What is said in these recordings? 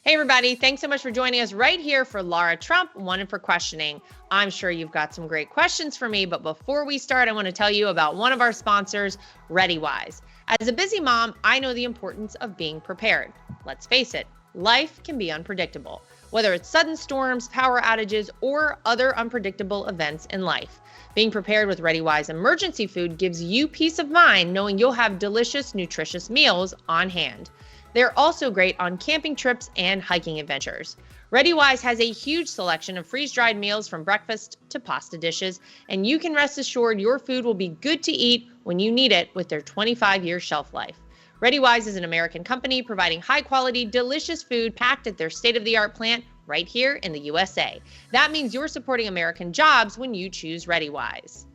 Hey, everybody. Thanks so much for joining us right here for Lara Trump, Wanted for Questioning. I'm sure you've got some great questions for me, but before we start, I want to tell you about one of our sponsors, ReadyWise. As a busy mom, I know the importance of being prepared. Let's face it, life can be unpredictable, whether it's sudden storms, power outages, or other unpredictable events in life. Being prepared with ReadyWise emergency food gives you peace of mind knowing you'll have delicious, nutritious meals on hand. They're also great on camping trips and hiking adventures. ReadyWise has a huge selection of freeze-dried meals from breakfast to pasta dishes, and you can rest assured your food will be good to eat when you need it with their 25-year shelf life. ReadyWise is an American company providing high-quality, delicious food packed at their state-of-the-art plant right here in the USA. That means you're supporting American jobs when you choose ReadyWise.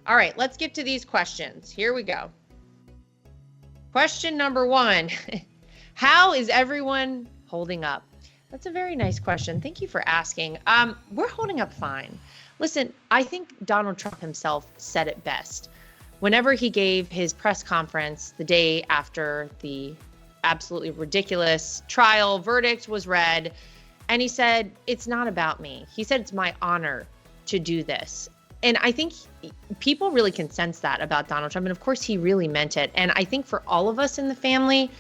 All right, let's get to these questions. Here we go. Question number 1. How is everyone holding up? That's a very nice question. Thank you for asking. We're holding up fine. Listen, I think Donald Trump himself said it best. Whenever he gave his press conference the day after the absolutely ridiculous trial verdict was read, and he said, it's not about me. He said, it's my honor to do this. And I think people really can sense that about Donald Trump. And of course, he really meant it. And I think for all of us in the family,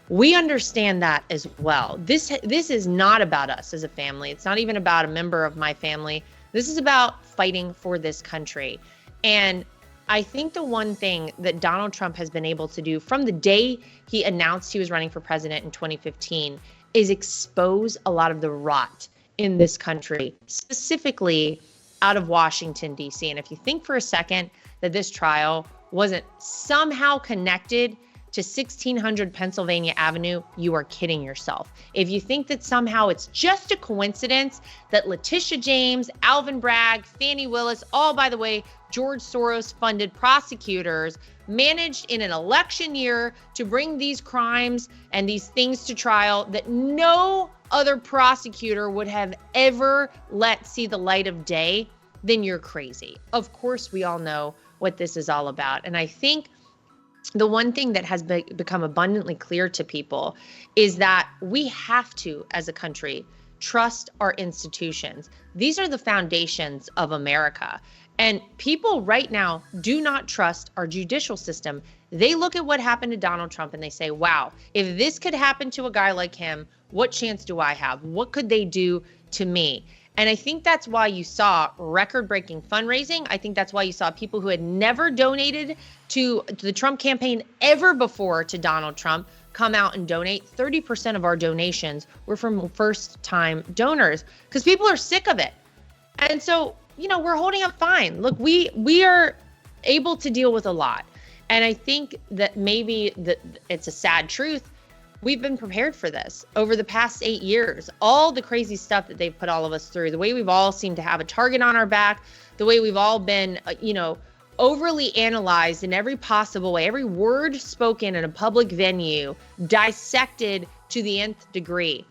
we understand that as well. This is not about us as a family. It's not even about a member of my family. This is about fighting for this country. And I think the one thing that Donald Trump has been able to do from the day he announced he was running for president in 2015 is expose a lot of the rot in this country, specifically out of Washington, D.C. And if you think for a second that this trial wasn't somehow connected to 1600 Pennsylvania Avenue, you are kidding yourself. If you think that somehow it's just a coincidence that Letitia James, Alvin Bragg, Fani Willis, all, by the way, George Soros-funded prosecutors managed in an election year to bring these crimes and these things to trial that no other prosecutor would have ever let see the light of day, then you're crazy. Of course, we all know what this is all about. And I think the one thing that has become abundantly clear to people is that we have to, as a country, trust our institutions. These are the foundations of America. And people right now do not trust our judicial system. They look at what happened to Donald Trump and they say, wow, if this could happen to a guy like him, what chance do I have? What could they do to me? And I think that's why you saw record-breaking fundraising. I think that's why you saw people who had never donated to the Trump campaign ever before to Donald Trump come out and donate. 30% of our donations were from first-time donors because people are sick of it. And so, we're holding up fine. Look, we are able to deal with a lot. And I think that maybe it's a sad truth. We've been prepared for this over the past 8 years. All the crazy stuff that they've put all of us through, the way we've all seemed to have a target on our back, the way we've all been, overly analyzed in every possible way, every word spoken in a public venue, dissected to the nth degree.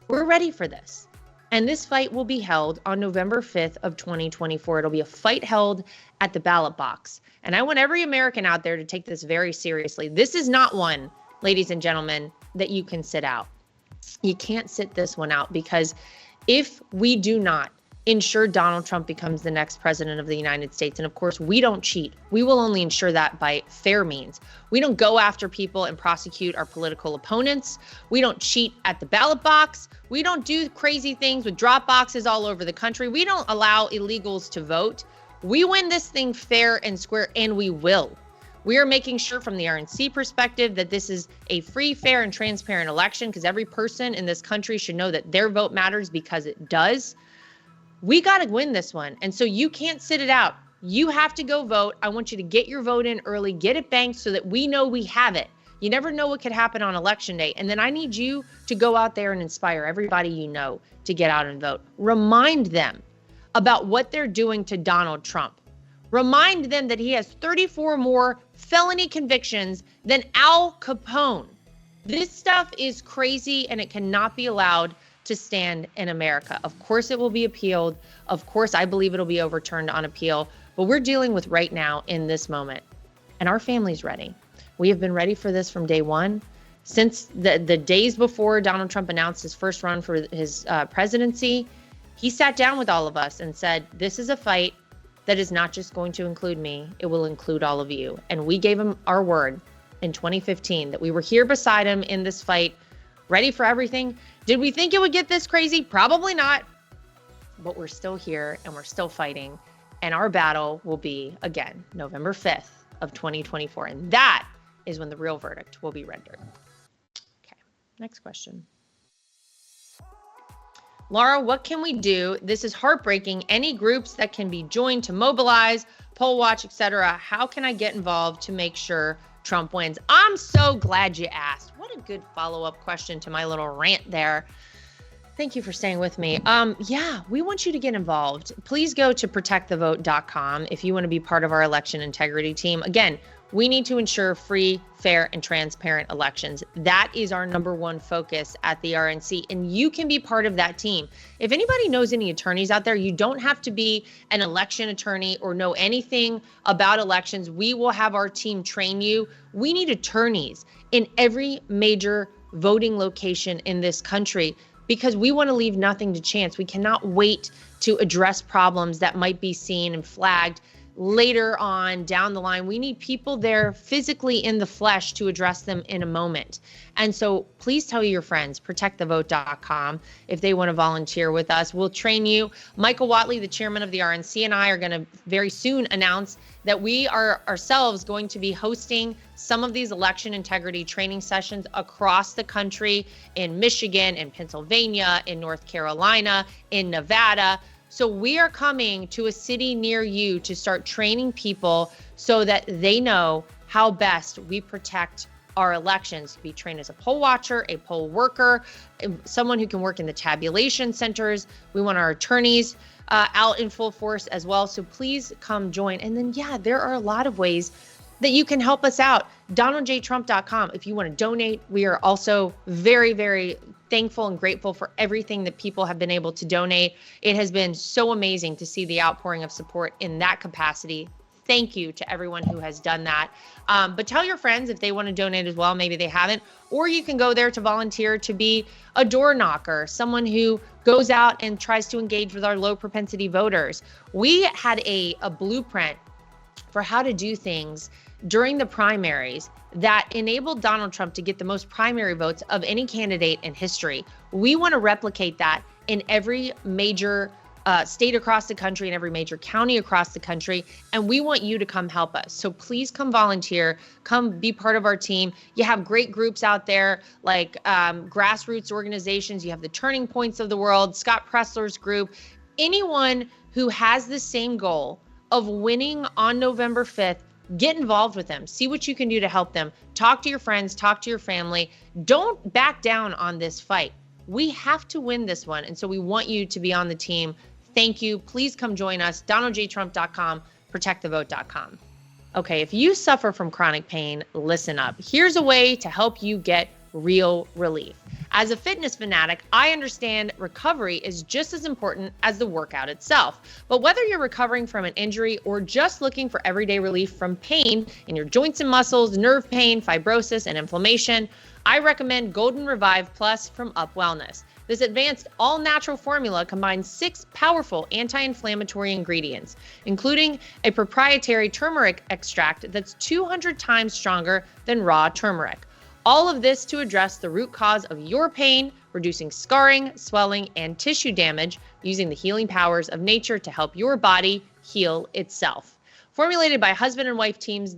We're ready for this. And this fight will be held on November 5th of 2024. It'll be a fight held at the ballot box. And I want every American out there to take this very seriously. This is not one, ladies and gentlemen, that you can sit out. You can't sit this one out because if we do not ensure Donald Trump becomes the next president of the United States, and of course we don't cheat, we will only ensure that by fair means. We don't go after people and prosecute our political opponents. We don't cheat at the ballot box. We don't do crazy things with drop boxes all over the country. We don't allow illegals to vote. We win this thing fair and square, and we will. We are making sure from the RNC perspective that this is a free, fair, and transparent election because every person in this country should know that their vote matters because it does. We got to win this one. And so you can't sit it out. You have to go vote. I want you to get your vote in early, get it banked so that we know we have it. You never know what could happen on election day. And then I need you to go out there and inspire everybody you know to get out and vote. Remind them about what they're doing to Donald Trump. Remind them that he has 34 more felony convictions than Al Capone. This stuff is crazy and it cannot be allowed to stand in America. Of course it will be appealed. Of course I believe it'll be overturned on appeal. But we're dealing with right now in this moment. And our family's ready. We have been ready for this from day one. since the days before Donald Trump announced his first run for his presidency, he sat down with all of us and said, this is a fight that is not just going to include me, it will include all of you. And we gave him our word in 2015 that we were here beside him in this fight, ready for everything. Did we think it would get this crazy? Probably not. But we're still here and we're still fighting. And our battle will be, again, November 5th of 2024. And that is when the real verdict will be rendered. Okay, next question. Lara, what can we do? This is heartbreaking. Any groups that can be joined to mobilize, poll watch, etc. How can I get involved to make sure Trump wins? I'm so glad you asked. What a good follow-up question to my little rant there. Thank you for staying with me. Yeah, we want you to get involved. Please go to protectthevote.com if you want to be part of our election integrity team. Again, we need to ensure free, fair, and transparent elections. That is our number one focus at the RNC, and you can be part of that team. If anybody knows any attorneys out there, you don't have to be an election attorney or know anything about elections. We will have our team train you. We need attorneys in every major voting location in this country because we want to leave nothing to chance. We cannot wait to address problems that might be seen and flagged later on down the line. We need people there physically in the flesh to address them in a moment. And so please tell your friends, protectthevote.com, if they want to volunteer with us. We'll train you. Michael Whatley, the chairman of the RNC, and I are going to very soon announce that we are ourselves going to be hosting some of these election integrity training sessions across the country in Michigan, in Pennsylvania, in North Carolina, in Nevada. So we are coming to a city near you to start training people so that they know how best we protect our elections. Be trained as a poll watcher, a poll worker, someone who can work in the tabulation centers. We want our attorneys out in full force as well. So please come join. And then, yeah, there are a lot of ways that you can help us out. DonaldJTrump.com. If you want to donate, we are also very, very thankful and grateful for everything that people have been able to donate. It has been so amazing to see the outpouring of support in that capacity. Thank you to everyone who has done that. But tell your friends if they want to donate as well. Maybe they haven't. Or you can go there to volunteer to be a door knocker, someone who goes out and tries to engage with our low propensity voters. We had a blueprint for how to do things during the primaries that enabled Donald Trump to get the most primary votes of any candidate in history. We want to replicate that in every major state across the country and every major county across the country. And we want you to come help us. So please come volunteer, come be part of our team. You have great groups out there like grassroots organizations. You have the Turning Points of the world, Scott Pressler's group, anyone who has the same goal of winning on November 5th. Get involved with them. See what you can do to help them. Talk to your friends, talk to your family. Don't back down on this fight. We have to win this one. And so we want you to be on the team. Thank you. Please come join us. DonaldJTrump.com, protectthevote.com. Okay, if you suffer from chronic pain, listen up. Here's a way to help you get real relief. As a fitness fanatic, I understand recovery is just as important as the workout itself. But whether you're recovering from an injury or just looking for everyday relief from pain in your joints and muscles, nerve pain, fibrosis, and inflammation, I recommend Golden Revive Plus from Up Wellness. This advanced all-natural formula combines 6 powerful anti-inflammatory ingredients, including a proprietary turmeric extract that's 200 times stronger than raw turmeric. All of this to address the root cause of your pain, reducing scarring, swelling, and tissue damage using the healing powers of nature to help your body heal itself. Formulated by husband and wife team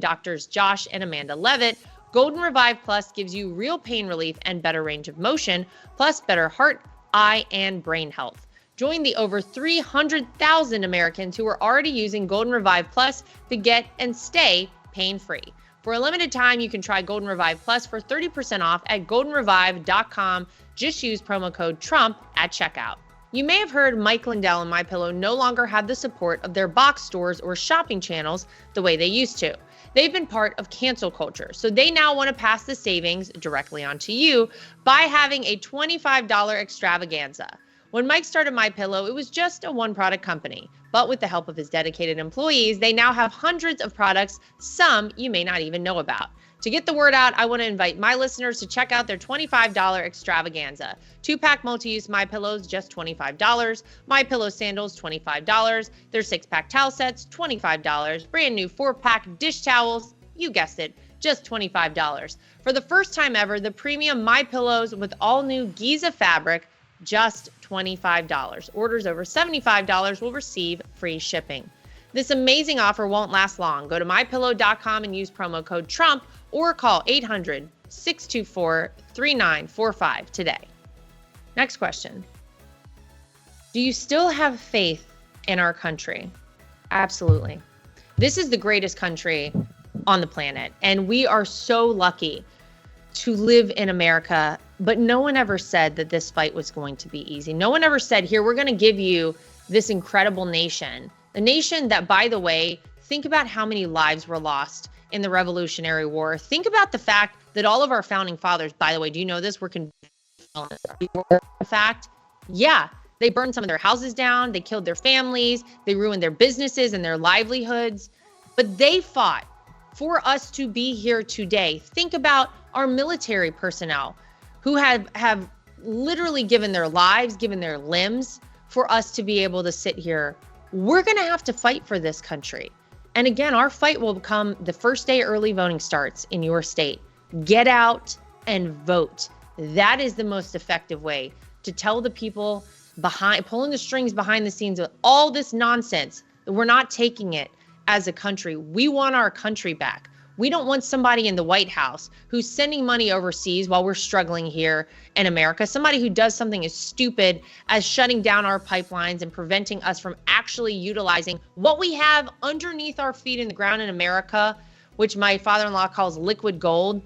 doctors Josh and Amanda Levitt, Golden Revive Plus gives you real pain relief and better range of motion, plus better heart, eye, and brain health. Join the over 300,000 Americans who are already using Golden Revive Plus to get and stay pain-free. For a limited time, you can try Golden Revive Plus for 30% off at goldenrevive.com. Just use promo code TRUMP at checkout. You may have heard Mike Lindell and MyPillow no longer have the support of their box stores or shopping channels the way they used to. They've been part of cancel culture, so they now want to pass the savings directly on to you by having a $25 extravaganza. When Mike started MyPillow, it was just a one-product company. But with the help of his dedicated employees, they now have hundreds of products, some you may not even know about. To get the word out, I want to invite my listeners to check out their $25 extravaganza. 2-pack multi-use My Pillows, just $25. My Pillow sandals, $25. Their 6-pack towel sets, $25. Brand new 4-pack dish towels, you guessed it, just $25. For the first time ever, the premium My Pillows with all new Giza fabric, just $25. Orders over $75 will receive free shipping. This amazing offer won't last long. Go to mypillow.com and use promo code Trump or call 800-624-3945 today. Next question. Do you still have faith in our country? Absolutely. This is the greatest country on the planet, and we are so lucky to live in America, but no one ever said that this fight was going to be easy. No one ever said, here, we're going to give you this incredible nation. A nation that, by the way, think about how many lives were lost in the Revolutionary War. Think about the fact that all of our founding fathers, by the way, do you know this? We're convicted of the fact. Yeah, they burned some of their houses down. They killed their families. They ruined their businesses and their livelihoods. But they fought for us to be here today. Think about our military personnel who have literally given their lives, given their limbs for us to be able to sit here. We're going to have to fight for this country. And again, our fight will come the first day early voting starts in your state. Get out and vote. That is the most effective way to tell the people behind, pulling the strings behind the scenes of all this nonsense, that we're not taking it as a country. We want our country back. We don't want somebody in the White House who's sending money overseas while we're struggling here in America. Somebody who does something as stupid as shutting down our pipelines and preventing us from actually utilizing what we have underneath our feet in the ground in America, which my father-in-law calls liquid gold.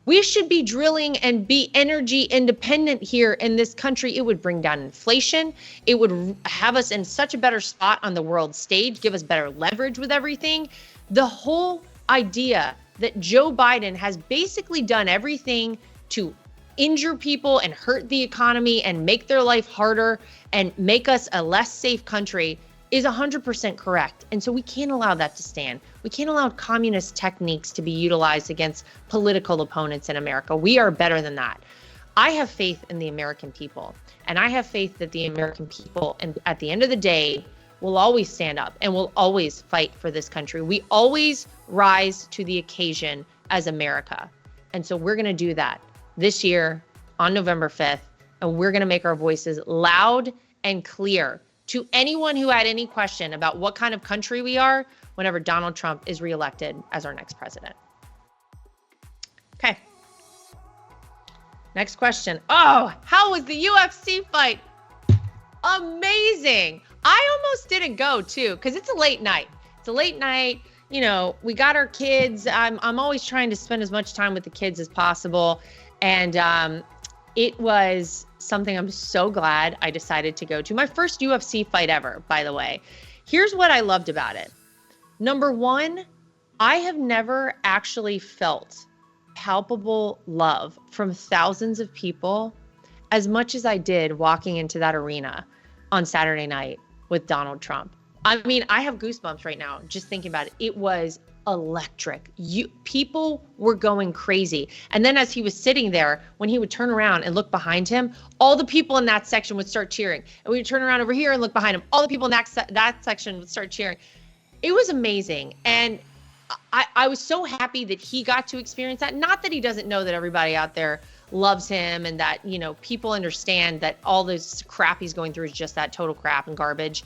We should be drilling and be energy independent here in this country. It would bring down inflation. It would have us in such a better spot on the world stage, give us better leverage with everything. The whole idea that Joe Biden has basically done everything to injure people and hurt the economy and make their life harder and make us a less safe country is 100% correct. And so we can't allow that to stand. We can't allow communist techniques to be utilized against political opponents in America. We are better than that. I have faith in the American people, and I have faith that the American people, and at the end of the day, will always stand up and will always fight for this country. We always rise to the occasion as America. And so we're going to do that this year on November 5th, and we're going to make our voices loud and clear to anyone who had any question about what kind of country we are whenever Donald Trump is reelected as our next president. Okay. Next question. Oh, how was the UFC fight? Amazing. I almost didn't go too, because it's a late night. It's a late night. You know, we got our kids. I'm always trying to spend as much time with the kids as possible. And it was something I'm so glad I decided to go to. My first UFC fight ever, by the way. Here's what I loved about it. Number one, I have never actually felt palpable love from thousands of people as much as I did walking into that arena on Saturday night with Donald Trump. I mean, I have goosebumps right now just thinking about it. It was electric. People were going crazy. And then as he was sitting there, when he would turn around and look behind him, all the people in that section would start cheering. And we would turn around over here and look behind him. All the people in that section would start cheering. It was amazing. And I was so happy that he got to experience that. Not that he doesn't know that everybody out there loves him and that, you know, people understand that all this crap he's going through is just that total crap and garbage.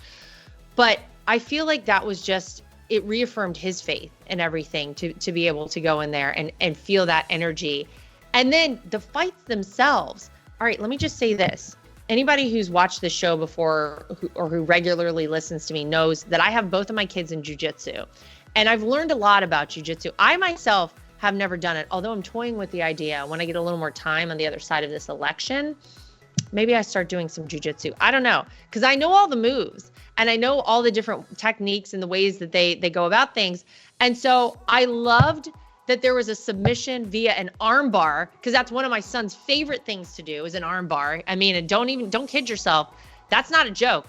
But I feel like that was just, it reaffirmed his faith and everything to be able to go in there and feel that energy. And then the fights themselves. All right, let me just say this. Anybody who's watched the show before or who regularly listens to me knows that I have both of my kids in jiu-jitsu. And I've learned a lot about jiu-jitsu. I myself have never done it, although I'm toying with the idea when I get a little more time on the other side of this election, maybe I start doing some jiu-jitsu. I don't know, because I know all the moves and I know all the different techniques and the ways that they go about things. And so I loved that there was a submission via an arm bar, because that's one of my son's favorite things to do is an arm bar. I mean, and don't kid yourself. That's not a joke.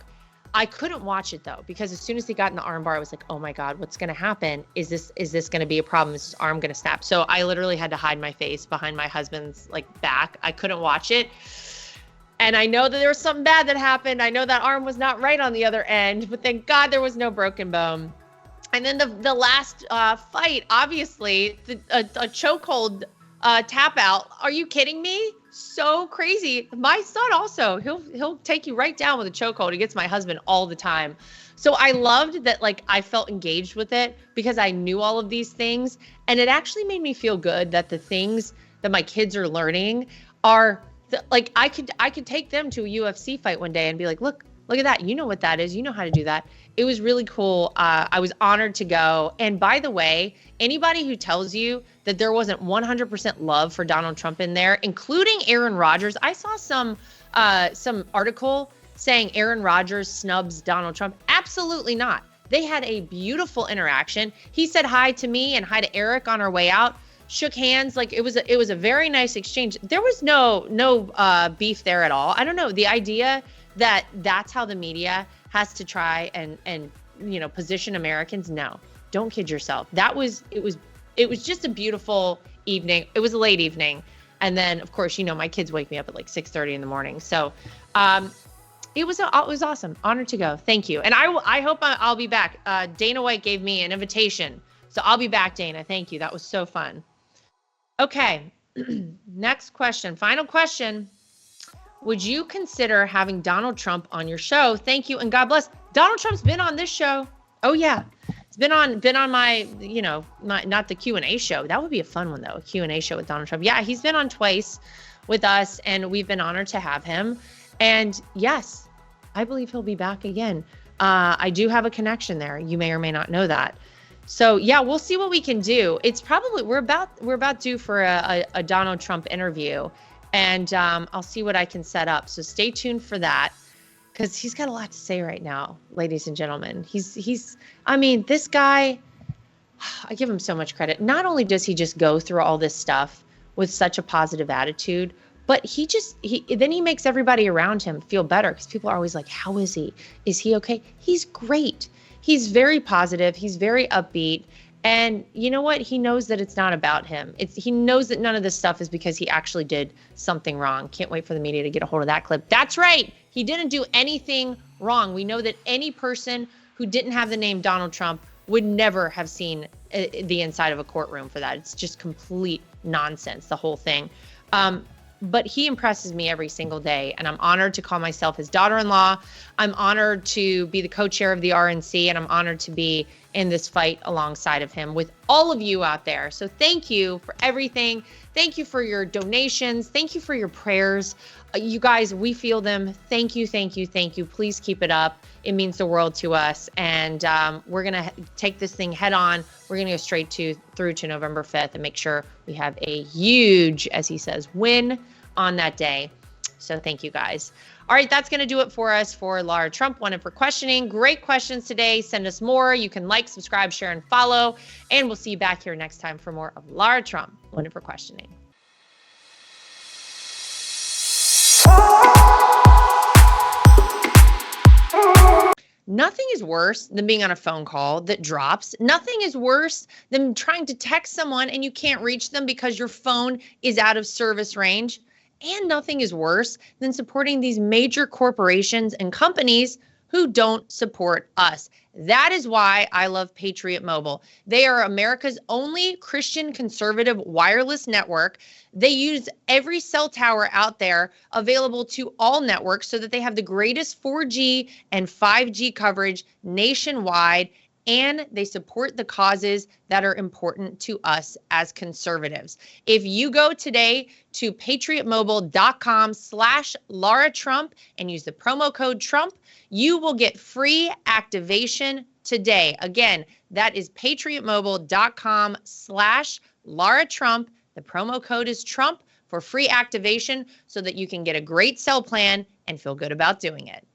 I couldn't watch it though, because as soon as he got in the armbar, I was like, oh my God, what's going to happen? Is this going to be a problem? Is his arm going to snap? So I literally had to hide my face behind my husband's like back. I couldn't watch it. And I know that there was something bad that happened. I know that arm was not right on the other end, but thank God there was no broken bone. And then the last fight, obviously, a chokehold tap out. Are you kidding me? So crazy. My son also, he'll take you right down with a chokehold. He gets my husband all the time. So I loved that, like, I felt engaged with it because I knew all of these things. And it actually made me feel good that the things that my kids are learning are like, I could take them to a UFC fight one day and be like, look at that. You know what that is. You know how to do that. It was really cool. I was honored to go. And by the way, anybody who tells you that there wasn't 100% love for Donald Trump in there, including Aaron Rodgers, I saw some article saying Aaron Rodgers snubs Donald Trump. Absolutely not. They had a beautiful interaction. He said hi to me and hi to Eric on our way out. Shook hands. Like it was a very nice exchange. There was no beef there at all. I don't know, the idea that that's how the media has to try and position Americans. No, don't kid yourself. It was just a beautiful evening. It was a late evening. And then of course, my kids wake me up at like 6:30 in the morning. So it was awesome. Honored to go. Thank you. And I hope I'll be back. Dana White gave me an invitation. So I'll be back, Dana. Thank you. That was so fun. Okay. Next question. Final question. Would you consider having Donald Trump on your show? Thank you and God bless. Donald Trump's been on this show. Oh yeah. It's been on my, not the Q&A show. That would be a fun one though, a Q&A show with Donald Trump. Yeah, he's been on twice with us and we've been honored to have him. And yes, I believe he'll be back again. I do have a connection there. You may or may not know that. So yeah, we'll see what we can do. It's probably, we're about due for a Donald Trump interview. And I'll see what I can set up. So stay tuned for that because he's got a lot to say right now, ladies and gentlemen. This guy, I give him so much credit. Not only does he just go through all this stuff with such a positive attitude, but then he makes everybody around him feel better because people are always like, how is he? Is he okay? He's great. He's very positive. He's very upbeat. And you know what? He knows that it's not about him. He knows that none of this stuff is because he actually did something wrong. Can't wait for the media to get a hold of that clip. That's right. He didn't do anything wrong. We know that any person who didn't have the name Donald Trump would never have seen the inside of a courtroom for that. It's just complete nonsense, the whole thing. But he impresses me every single day, and I'm honored to call myself his daughter-in-law. I'm honored to be the co-chair of the RNC, and I'm honored to be in this fight alongside of him with all of you out there. So thank you for everything. Thank you for your donations. Thank you for your prayers. You guys, we feel them. Thank you, thank you, thank you. Please keep it up. It means the world to us. And we're going to take this thing head on. We're going to go straight through to November 5th and make sure we have a huge, as he says, win on that day. So thank you guys. All right, that's going to do it for us for Lara Trump Wanted for Questioning. Great questions today. Send us more. You can like, subscribe, share, and follow. And we'll see you back here next time for more of Lara Trump Wanted for Questioning. Nothing is worse than being on a phone call that drops. Nothing is worse than trying to text someone and you can't reach them because your phone is out of service range. And nothing is worse than supporting these major corporations and companies who don't support us. That is why I love Patriot Mobile. They are America's only Christian conservative wireless network. They use every cell tower out there available to all networks so that they have the greatest 4G and 5G coverage nationwide. And they support the causes that are important to us as conservatives. If you go today to patriotmobile.com/Lara Trump and use the promo code Trump, you will get free activation today. Again, that is patriotmobile.com/Lara Trump. The promo code is Trump for free activation so that you can get a great cell plan and feel good about doing it.